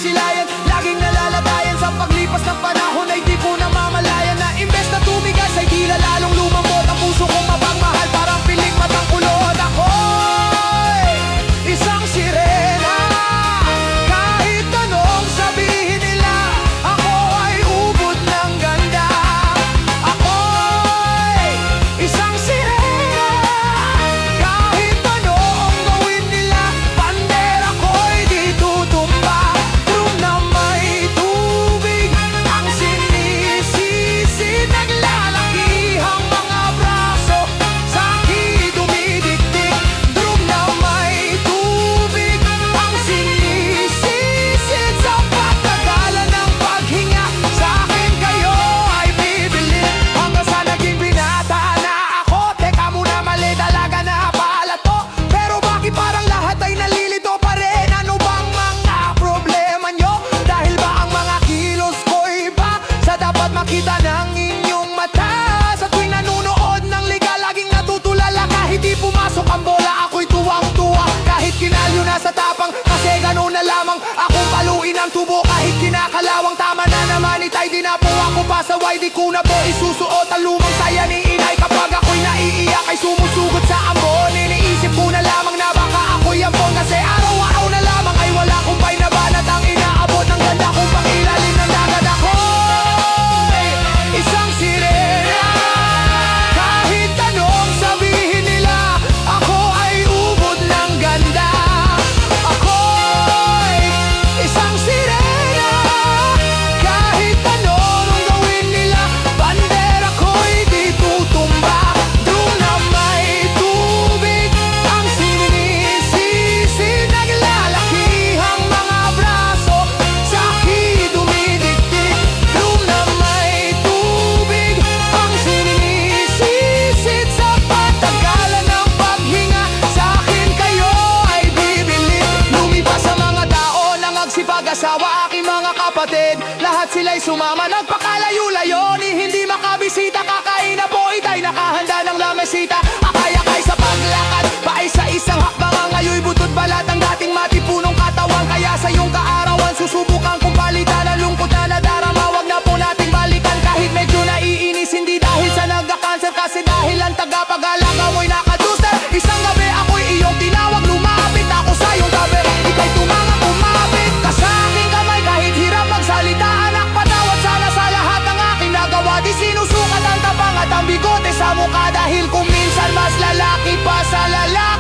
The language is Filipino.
sinisilayan, laging nalalatayan. Sa paglipas ng panahon ay di ko namamalayan na imbes na tumigas ay tila lalong lumambot. Ang puso kong mapagmahal parang piling matang kulot. Ako'y isang sirena, kahit anong sabihin nila, ako ay ubod ng ganda. Ako'y isang sirena, kahit anong gawin nila, bandera ko'y di tutumba. Room na may tubig, ang sinisisi, naglalakihang mga braso, sa'kin dumidikdik. Room na may tubig, ang sinisisid, sa patagalan ng paghinga, sa'kin kayo ay bibili. Hanggang sa naging binata na ako, teka muna, mali talaga na pala to. Pero bakit parang lahat ay nalilito pa rin? Ano bang mga problema nyo? Dahil ba ang mga kilos ko iba sa dapat makita ng inyong mata? Sa tuwing nanunood ng liga, laging natutulala. Kahit di pumasok ang bola, ako'y tuwang-tuwa. Kahit kinalyo na sa tapang, kasi ganun na lamang akong paluin ang tubo. Kahit kinakalawang, tama na naman itay, di na po ako pasaway. Di ko na po isusuot ang lumang saya ni inay. Kapag ako'y naiiyak ay sumusugot sa ambon, iniisip ko na lamang na baka ako'y ambon. Kasi araw-araw na lamang ay wala kong painabanat ang inaabot ng ganda kong pangilalim ng dagat. Ako'y isang sirena, kahit anong sabihin nila, ako ay ubod ng ganda. Ako'y isang sirena, kahit anong gawin nila, bandera ko'y di tutumba. Doon na may tubig, ang sinisisi, naglalakihang mga braso, sa'kin dumidikdik. Doon na may tubig, ang sinisisid, sa patagalan ng paghinga, sa'kin kayo ay bibili. Lumipas sa mga tao na nagsipag-asawa, aking mga kapatid, lahat sila'y sumama, nagpakalayo-layo, ni hindi makabisita. Kakain na po itay, nakahanda ng lamesita. Akay-akay sa paglakad, paisa-isang hakbang, ang ngayo'y butot balat ang dating matipunong katawan. Kaya sa iyong kaarawan, susubukan kong palitan ang lungkot na nadarama. Wag na po nating balikan kahit medyo naiinis, hindi dahil sa nagka-cancer, kasi dahil ang tagapag-alaga mo'y nakaduster. Isang gabi ako'y iyong tinawag, lumapit ako sa iyong tabi. Ika'y tumanga, kumapit ka sa aking kamay, kahit hirap magsalita. Anak, patawad sana sa lahat ng aking nagawa. Di sinusukat ang tapang at ang bigote sa mukha, dahil kung minsan mas lalaki pa sa lalaki.